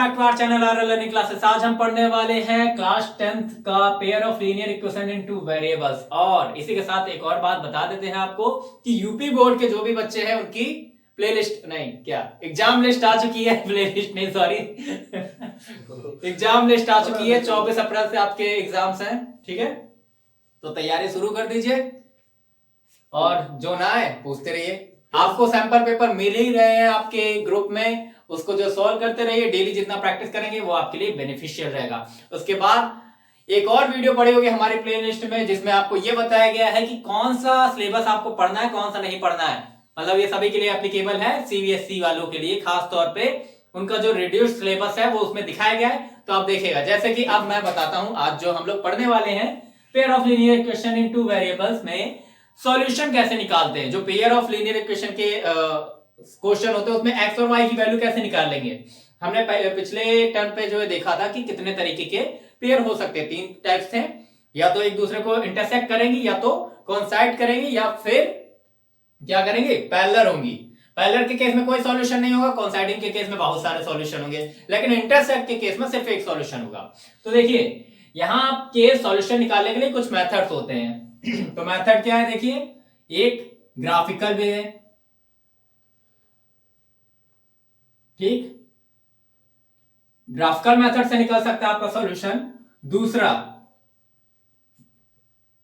Back to our channel R learning classes. आज हम पढ़ने वाले हैं क्लास 10th का pair of linear equation in two variables. और इसी के साथ एक और बात बता देते हैं आपको कि यूपी बोर्ड के जो भी बच्चे हैं उनकी प्लेलिस्ट नहीं क्या एग्जाम लिस्ट आ चुकी है। प्लेलिस्ट नहीं सॉरी एग्जाम लिस्ट आ चुकी है। 24 अप्रैल से आपके एग्जाम्स हैं, ठीक है, तो तैयारी शुरू कर दीजिए और जो ना है पूछते रहिए। आपको सैंपल पेपर मिल ही रहे हैं आपके ग्रुप में, उसको जो सॉल्व करते रहिए। डेली जितना प्रैक्टिस करेंगे वो आपके लिए बेनिफिशियल रहेगा। उसके बाद एक और वीडियो पड़ी होगी हमारी प्लेलिस्ट में जिसमें आपको ये बताया गया है कि कौन सा सिलेबस आपको पढ़ना है, कौन सा नहीं पढ़ना है। मतलब ये सभी के लिए एप्लीकेबल है, सीबीएसई वालों के लिए खास तौर पे उनका जो रिड्यूस्ड सिलेबस है वो उसमें दिखाया गया है, तो आप देखिएगा। जैसे कि अब मैं बताता हूं आज जो हम लोग पढ़ने वाले हैं pair of linear equation in two variables में सॉल्यूशन कैसे निकालते हैं। जो पेयर ऑफ लीनियर इक्वेशन के क्वेश्चन होते हैं उसमें एक्स और वाई की वैल्यू कैसे निकाल लेंगे। हमने पिछले टर्म पे जो है देखा था कि कितने तरीके के पेयर हो सकते हैं। 3 टाइप्स थे, या तो एक दूसरे को इंटरसेक्ट करेंगी, या तो कोइंसाइड करेंगी, या फिर क्या करेंगे पैरेलल होंगी। पैरेलल के केस में कोई सॉल्यूशन नहीं होगा, कोइंसाइडिंग के केस में बहुत सारे सॉल्यूशन होंगे, लेकिन इंटरसेक्ट के केस में सिर्फ एक सॉल्यूशन होगा। तो देखिए यहाँ आपके सॉल्यूशन निकालने के लिए कुछ मेथड्स होते हैं। तो मेथड क्या है देखिए, एक ग्राफिकल वे है, ठीक, ग्राफिकल मेथड से निकल सकता है आपका सॉल्यूशन। दूसरा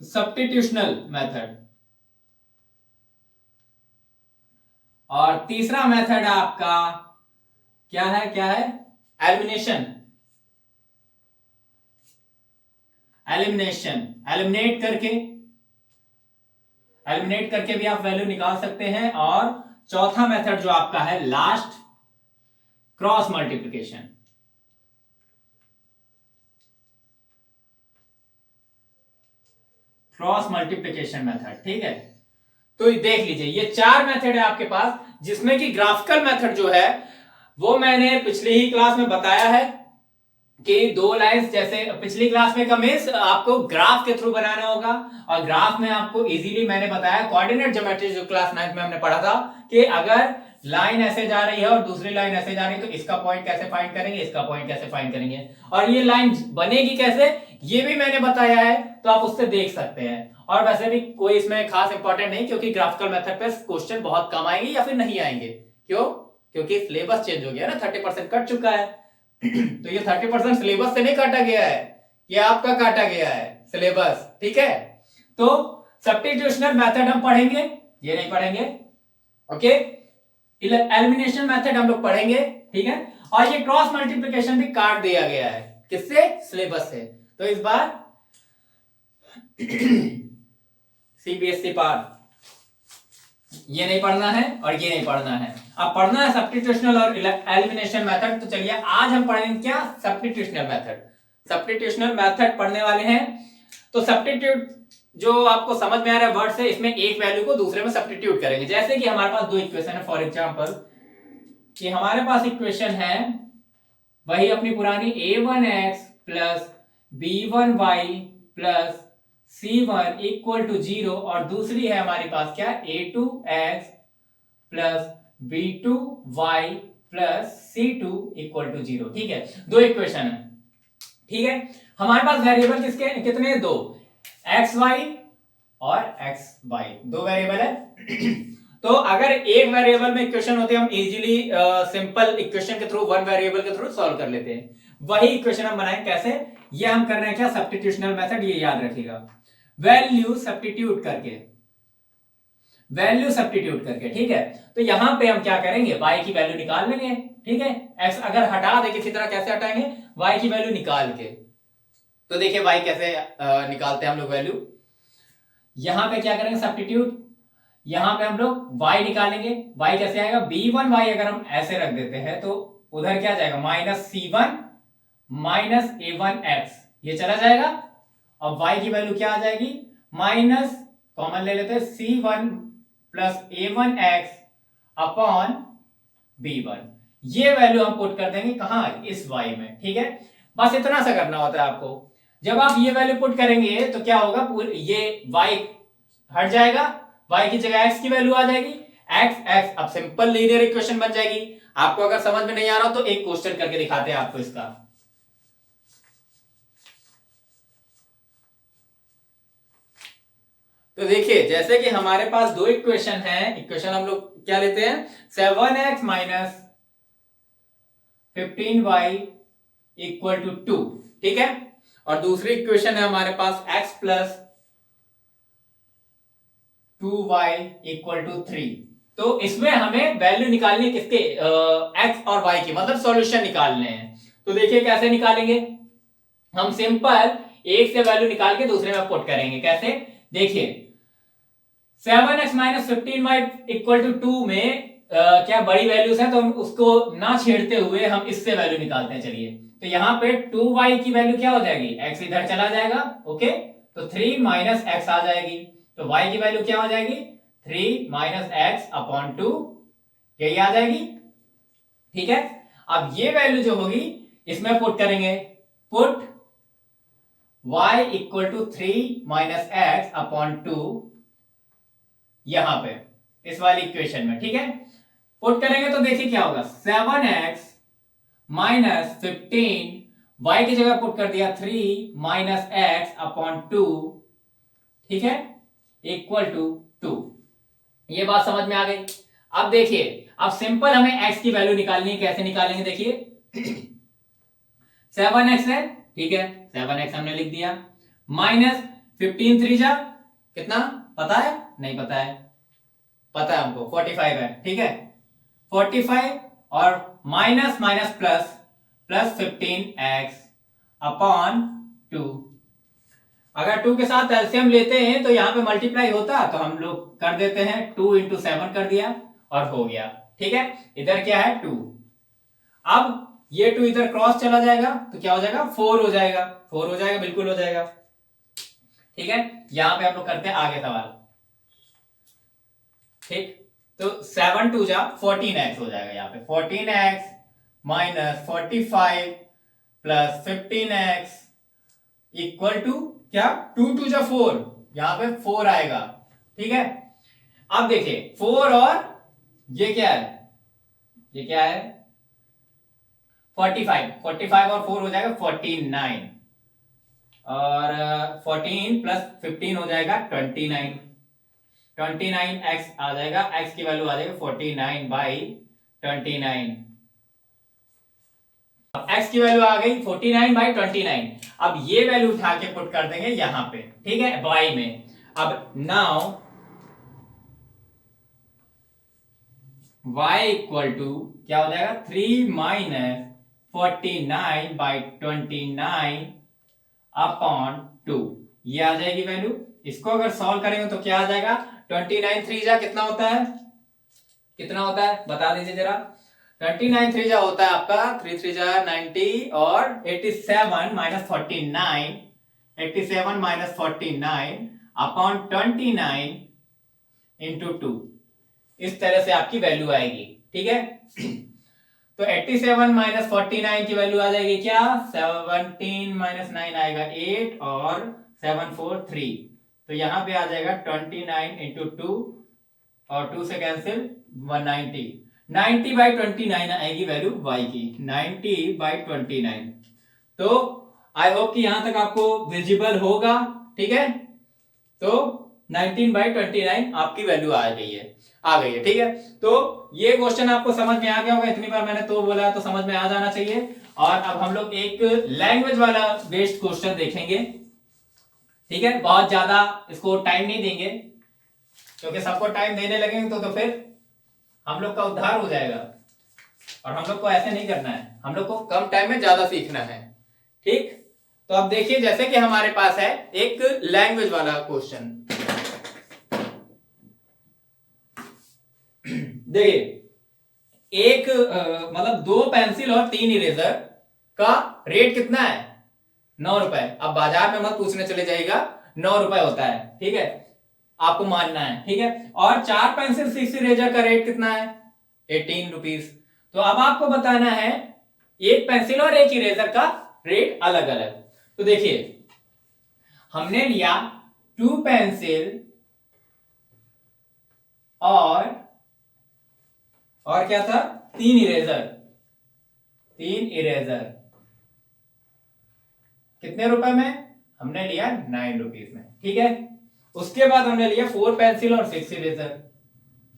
सब्स्टिट्यूशनल मेथड, और तीसरा मेथड आपका क्या है एलिमिनेशन। एलिमिनेट करके भी आप वैल्यू निकाल सकते हैं। और चौथा मेथड जो आपका है last, cross multiplication. Cross multiplication method, ठीक है। तो देख लीजिए ये 4 मेथड है आपके पास, जिसमें कि ग्राफिकल मेथड जो है वो मैंने पिछली ही क्लास में बताया है कि 2 लाइंस, जैसे पिछली क्लास में का मींस आपको ग्राफ के थ्रू बनाना होगा। और ग्राफ में आपको इजीली मैंने बताया कोऑर्डिनेट ज्योमेट्री जो क्लास 9 में हमने पढ़ा था कि अगर लाइन ऐसे जा रही है और दूसरी लाइन ऐसे जा रही है तो इसका पॉइंट कैसे फाइंड करेंगे, इसका पॉइंट कैसे फाइंड करेंगे, और ये लाइन बनेगी कैसे ये भी मैंने बताया है, तो आप उससे देख सकते हैं। और वैसे भी कोई इसमें खास इंपॉर्टेंट नहीं, क्योंकि ग्राफिकल मेथड पे क्वेश्चन बहुत कम आएंगे या फिर नहीं आएंगे। क्यों? क्योंकि सिलेबस चेंज हो गया ना, 30% कट चुका है। तो ये 30% सिलेबस से नहीं काटा गया है, ये आपका काटा गया है सिलेबस, ठीक है। तो सब्स्टिट्यूशनल मेथड हम पढ़ेंगे, ये नहीं पढ़ेंगे, ओके। एलिमिनेशन मेथड हम लोग पढ़ेंगे, ठीक है। और ये क्रॉस मल्टीप्लिकेशन भी काट दिया गया है, किससे? सिलेबस से। तो इस बार सीबीएसई पार ये नहीं पढ़ना है और ये नहीं पढ़ना है। अब पढ़ना है सब्स्टिट्यूशनल और एलिमिनेशन मेथड। तो चलिए आज हम पढ़ेंगे क्या, सब्स्टिट्यूशनल मेथड। सब्स्टिट्यूशनल मेथड पढ़ने वाले हैं। तो सब्स्टिट्यूट जो आपको समझ में आ रहा है वर्ड से, इसमें एक वैल्यू को दूसरे में सब्स्टिट्यूट करेंगे। जैसे कि हमारे पास 2 इक्वेशन है, फॉर एग्जांपल कि हमारे पास इक्वेशन है वही अपनी पुरानी a1x plus b1y plus c1 equal to 0, और दूसरी है हमारे पास क्या, a2x plus b2y plus c2 equal to 0, ठीक है। 2 इक्वेशन है, ठीक है। हमारे पास वेरिएबल किसके कितने, 2, xy और xy, 2 वेरिएबल है। तो अगर एक वेरिएबल में इक्वेशन होती है हम इजीली सिंपल इक्वेशन के थ्रू, 1 वेरिएबल के थ्रू सॉल्व कर लेते हैं। वही इक्वेशन हम बनाएं कैसे, ये हम कर रहे हैं क्या, सब्स्टिट्यूशनल मेथड। ये याद रखिएगा, वैल्यू सब्स्टिट्यूट करके, ठीक है। तो यहां पे हम क्या करेंगे, y की वैल्यू निकाल लेंगे, ठीक है। x अगर हटा दे किसी तरह, कैसे हटाएंगे, y की वैल्यू निकाल के। तो देखिए y कैसे निकालते हैं हम लोग वैल्यू। यहां पे क्या करेंगे, सब्स्टिट्यूट, यहां पे हम लोग y निकालेंगे। y कैसे आएगा, b1y अगर हम ऐसे रख देते हैं तो उधर क्या जाएगा, माइनस c1 माइनस a1x, ये चला जाएगा। और y की वैल्यू क्या आ जाएगी, माइनस कॉमन ले लेते हैं c1 plus a1x upon b1। ये वैल्यू हम पुट कर देंगे कहां, इस y में, ठीक है। बस इतना सा करना होता है आपको। जब आप ये वैल्यू पुट करेंगे तो क्या होगा, ये y हट जाएगा, y की जगह x की वैल्यू आ जाएगी, x अब सिंपल लीनियर इक्वेशन बन जाएगी। आपको अगर समझ में नहीं आ रहा तो एक क्वेश्चन करके दिखाते हैं आपको इसका। तो देखिए जैसे कि हमारे पास दो इक्वेशन है, इक्वेशन हम लोग क्या लेते हैं, 7x minus 15y equal to 2, ठीक है। और दूसरी इक्वेशन है हमारे पास x plus 2y equal to 3। तो इसमें हमें वैल्यू निकालनी है किसके, x और y की, मतलब सॉल्यूशन निकालने हैं। तो देखिए कैसे निकालेंगे, हम सिंपल एक से वैल्यू निकाल के दूसरे में पुट करेंगे। कैसे, देखिए 7x minus 15y equal to 2 में क्या बड़ी वैल्यूज है, तो हम उसको ना छेड़ते हुए हम इससे वैल्यू निकालते हैं। चलिए, तो यहां पे 2y की वैल्यू क्या हो जाएगी, x इधर चला जाएगा, ओके, तो 3 माइनस एक्स आ जाएगी। तो y की वैल्यू क्या हो जाएगी, 3 माइनस एक्स अपॉन 2, यही आ जाएगी, ठीक है। अब ये वैल्यू जो होगी इसमें पुट करेंगे, put y equal to 3 minus x upon 2 यहां पे इस वाली इक्वेशन में, ठीक है। पुट करेंगे तो देखिए क्या होगा, 7x माइनस 15, y की जगह पुट कर दिया 3 माइनस एक्स अपॉन 2, ठीक है, इक्वल टू 2। ये बात समझ में आ गई। अब देखिए, अब सिंपल हमें x की वैल्यू निकालनी है। कैसे निकालेंगे, देखिए 7x है, ठीक है, 7x हमने लिख दिया, माइनस 15 3 जा कितना पता है, नहीं पता है, पता है हमको 45 है, ठीक है, 45 और minus minus plus, plus 15x upon 2। अगर 2 के साथ एलसीएम लेते हैं तो यहां पे मल्टीप्लाई होता, तो हम लोग कर देते हैं 2 इंटू 7 कर दिया और हो गया, ठीक है। इधर क्या है 2, अब ये 2 इधर क्रॉस चला जाएगा तो क्या हो जाएगा, 4 हो जाएगा, 4 हो जाएगा, बिल्कुल हो जाएगा, ठीक है। यहां पे हम लोग करते हैं आगे सवाल, ठीक। तो 7 2 जा 14x हो जाएगा, यहाँ पे 14x minus 45 plus 15x equal to क्या, 2 2 जा 4, यहां पे 4 आएगा, ठीक है। अब देखिए 4 और ये क्या है, ये क्या है 45, 45 और 4 हो जाएगा 49, और 14 प्लस 15 हो जाएगा 29, 29x आ जाएगा, x की वैल्यू आ जाएगी 49 बाई 29। अब x की वैल्यू आ गई 49 बाई 29। अब ये वैल्यू उठा के पुट कर देंगे यहां पे, ठीक है, y में। अब नाउ y इक्वल टू क्या हो जाएगा, 3 माइनस 49 बाई 29 अपॉन 2, ये आ जाएगी वैल्यू। इसको अगर सॉल्व करेंगे तो क्या आ जाएगा, 29 3 जा कितना होता है, कितना होता है बता दीजिए जरा। 29 3 जा होता है आपका 3 3 जा 90 और 87 माइनस 49, 87 माइनस 49 अपॉन 29 इंटू 2, इस तरह से आपकी वैल्यू आएगी, ठीक है। तो 87 माइनस 49 की वैल्यू आ जाएगी क्या, 17 माइनस 9 आएगा 8 और 7 4 3, तो यहां पे आ जाएगा 29 इंटू 2 और 2 से कैंसिल 190, 90 बाई 29 आएगी वैल्यू y की, 90 बाई 29। तो आई होप कि यहां तक आपको विजिबल होगा, ठीक है। तो 19 बाई 29 आपकी वैल्यू आ गई है, आ गई है, ठीक है। तो ये क्वेश्चन आपको समझ में आ गया होगा, इतनी बार मैंने तो बोला तो समझ में आ जाना चाहिए। और अब हम लोग एक लैंग्वेज वाला बेस्ड क्वेश्चन देखेंगे, ठीक है। बहुत ज्यादा इसको टाइम नहीं देंगे, क्योंकि सबको टाइम देने लगेंगे तो फिर हम लोग का उद्धार हो जाएगा, और हम लोग को ऐसे नहीं करना है, हम लोग को कम टाइम में ज्यादा सीखना है, ठीक। तो अब देखिए जैसे कि हमारे पास है एक लैंग्वेज वाला क्वेश्चन, देखिए एक मतलब 2 पेंसिल और 3 इरेजर का रेट कितना है, 9 रुपए। अब बाजार में मत पूछने चले जाएगा, 9 रुपए होता है, ठीक है, आपको मानना है, ठीक है। और 4 पेंसिल 6 इरेजर का रेट कितना है, 18 रुपीज। तो अब आपको बताना है एक पेंसिल और एक इरेजर का रेट अलग अलग। तो देखिए हमने लिया 2 पेंसिल और क्या था 3 इरेजर, 3 इरेजर कितने रुपए में? हमने लिया 9 रुपीज में, ठीक है। उसके बाद हमने लिया 4 पेंसिल और 6 इरेजर,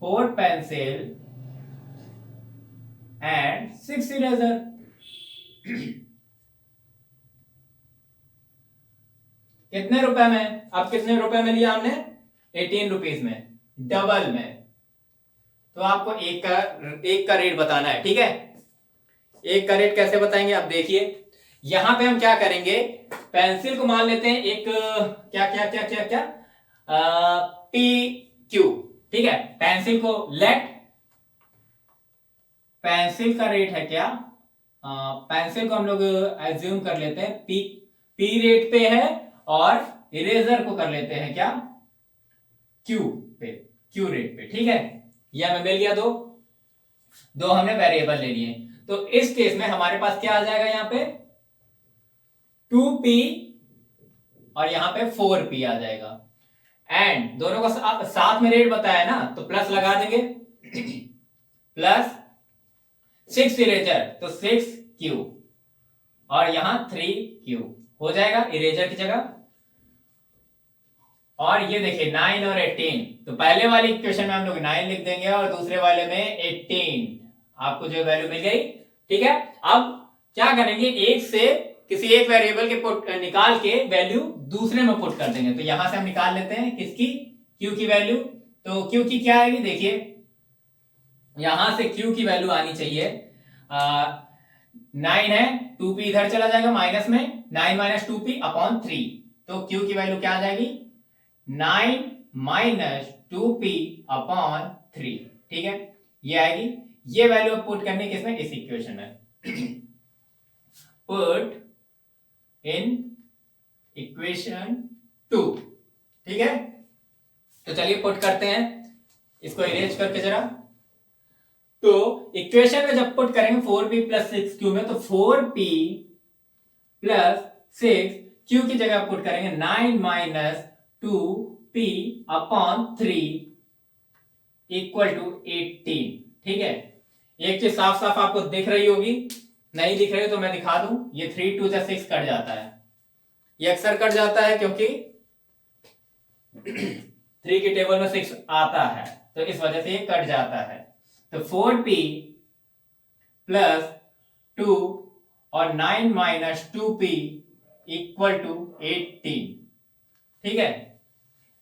4 पेंसिल एंड 6 इरेजर। कितने रुपए में? अब कितने रुपए में लिया हमने? 18 रुपीज में, डबल में। तो आपको एक का रेट बताना है, ठीक है। एक का रेट कैसे बताएंगे आप देखिए। यहां पे हम क्या करेंगे, पेंसिल को मान लेते हैं एक क्या क्या क्या क्या क्या पी क्यू, ठीक है। पेंसिल को लेट, पेंसिल का रेट है क्या, पेंसिल को हम लोग एज्यूम कर लेते हैं पी, पी रेट पे है, और इरेजर को कर लेते हैं क्या, क्यू पे, क्यू रेट पे, ठीक है। ये हमें मिल गया दो हमने वेरिएबल ले लिए। तो इस केस में हमारे पास क्या आ जाएगा, यहां पे 2p और यहां पे 4p आ जाएगा। एंड दोनों को साथ में रेट बताया ना, तो प्लस लगा देंगे। प्लस 6 इरेजर तो 6q और यहां 3q हो जाएगा इरेजर की जगह। और ये देखिए 9 और 18, तो पहले वाली इक्वेशन में हम लोग 9 लिख देंगे और दूसरे वाले में 18। आपको जो वैल्यू मिल गई, ठीक है। अब क्या करेंगे, एक से किसी एक वेरिएबल के पुट निकाल के वैल्यू दूसरे में पुट कर देंगे। तो यहां से हम निकाल लेते हैं किसकी, q की वैल्यू। तो q की क्या आएगी, देखिए यहां से q की वैल्यू आनी चाहिए 9 है, 2p इधर चला जाएगा माइनस में, 9 माइनस 2p अपॉन 3। तो q की वैल्यू क्या आ जाएगी, 9 माइनस 2p अपॉन 3, ठीक है। ये आएगी, ये वैल्यू पुट करने किसमें, इस इक्वेशन में। पुट इन इक्वेशन 2, ठीक है। तो चलिए पुट करते हैं, इसको इरेज करके जरा। तो इक्वेशन में जब पुट करेंगे 4p प्लस 6q में, तो 4p प्लस 6q की जगह पुट करेंगे 9 minus 2p upon 3 equal to 18, ठीक है। एक चीज साफ साफ आपको दिख रही होगी, नहीं दिख रही हो तो मैं दिखा दूं। ये 3 2 6 कट जाता है, ये अक्सर कट जाता है क्योंकि 3 की टेबल में 6 आता है, तो इस वजह से ये कट जाता है। तो 4p प्लस 2 और 9 माइनस 2p इक्वल टू 18, ठीक है।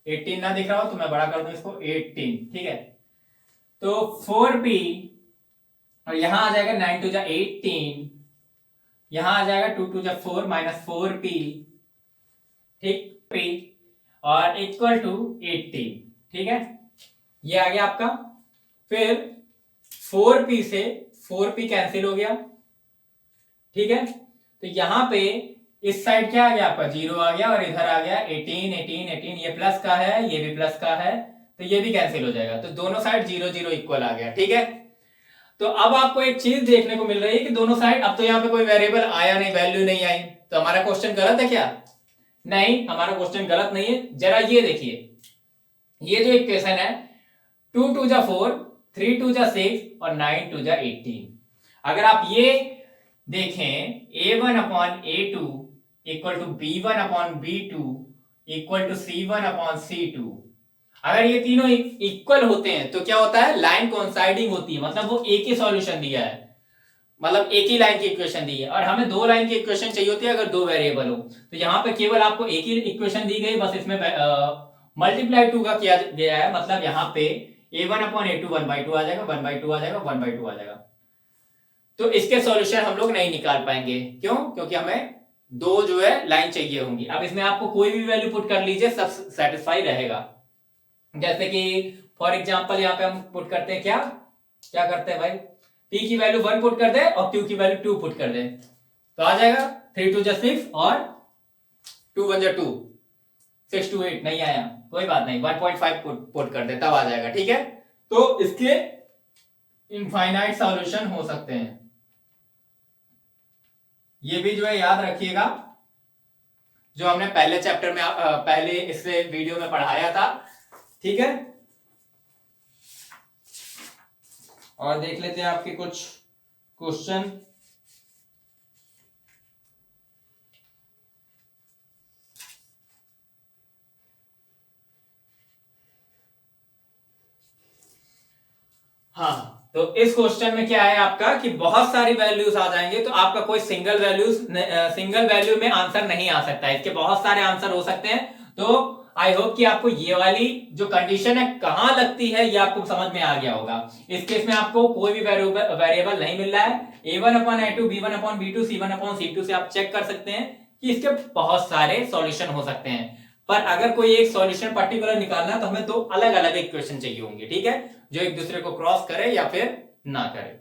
18 ना दिख रहा हो तो मैं बड़ा कर दूं इसको, 18, ठीक है। तो 4p और यहां आ जाएगा 9 टू जा 18, यहां आ जाएगा 2 टू जा 4 माइनस 4p, ठीक, p और इक्वल टू 18, ठीक है। ये आ गया आपका। फिर 4p से 4p कैंसिल हो गया, ठीक है। तो यहां पे इस साइड क्या आ गया आपका, 0 आ गया, और इधर आ गया 18 18 18, ये प्लस का है, ये भी प्लस का है, तो ये भी कैंसिल हो जाएगा। तो दोनों साइड 0 0 इक्वल आ गया, ठीक है। तो अब आपको एक चीज देखने को मिल रही है कि दोनों साइड, अब तो यहाँ पे कोई वेरिएबल आया नहीं, वैल्यू नहीं आई, तो हमारा क्वेश्चन गलत है क्या? नहीं, हमारा क्वेश्चन गलत नहीं है। जरा ये देखिए, ये जो इक्वेशन है 2 2 जा 4, 3 2 जा 6 और 9 2 जा 18, अगर आप ये देखें a1 upon a2 equal to b1 upon b2 equal to c1 upon c2, अगर ये तीनों इक्वल होते हैं तो क्या होता है, लाइन कोइंसाइडिंग होती है, मतलब वो एक ही सॉल्यूशन दिया है, मतलब एक ही लाइन की इक्वेशन दी है। और हमें दो लाइन की इक्वेशन चाहिए होती है अगर दो वेरिएबल हो, तो यहाँ पे केवल आपको एक ही इक्वेशन दी गई, बस इसमें मल्टीप्लाई 2 का किया गया है, मतलब यहाँ पे a1 अपॉन a2 1/2 आ जाएगा, 1/2 आ जाएगा, 1/2 आ जाएगा। तो इसके सॉल्यूशन हम लोग नहीं निकाल पाएंगे, क्यों? क्योंकि हमें दो जो है लाइन चाहिए होंगी। अब इसमें आपको कोई भी वैल्यू पुट कर लीजिए, सब सेटिस्फाई रहेगा। जैसे कि फॉर एग्जांपल यहाँ पे हम पुट करते हैं, क्या क्या करते हैं भाई, p की वैल्यू 1 पुट कर दे और q की वैल्यू 2 पुट कर दे, तो आ जाएगा 3 2 जा 6 और 2 1 जा 2, 6 2 8 नहीं आया, कोई बात नहीं, 1.5 पुट कर दे, तब आ जाएगा, ठीक है। तो इसके इनफाइनाइट सॉल्यूशन हो सकते हैं, ये भी जो है याद रखिएगा, जो हमने पहले चैप्टर में पहले इससे वीडियो में पढ़ाया था, ठीक है। और देख लेते हैं आपके कुछ क्वेश्चन। हाँ, तो इस क्वेश्चन में क्या है आपका कि बहुत सारी वैल्यूज आ जाएंगे तो आपका कोई सिंगल वैल्यू में आंसर नहीं आ सकता है, इसके बहुत सारे आंसर हो सकते हैं। तो आई होप कि आपको ये वाली जो कंडीशन है कहां लगती है ये आपको समझ में आ गया होगा। इस केस में आपको कोई भी वेरिएबल नहीं मिल रहा है। a1/a2, b1/b2, c1/c2 से आप चेक कर सकते हैं कि इसके बहुत सारे सॉल्यूशन हो सकते हैं, पर अगर कोई एक सॉल्यूशन पर्टिकुलर निकालना है तो हमें दो अलग अलग इक्वेशन चाहिए होंगे, ठीक है, जो एक दूसरे को क्रॉस करे या फिर ना करे।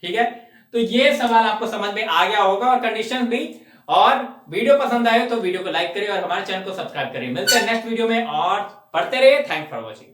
ठीक है, तो ये सवाल आपको समझ में आ गया होगा और कंडीशन भी। और वीडियो पसंद आए तो वीडियो को लाइक करिए और हमारे चैनल को सब्सक्राइब करिए। मिलते हैं नेक्स्ट वीडियो में और पढ़ते रहिए। Thanks for watching.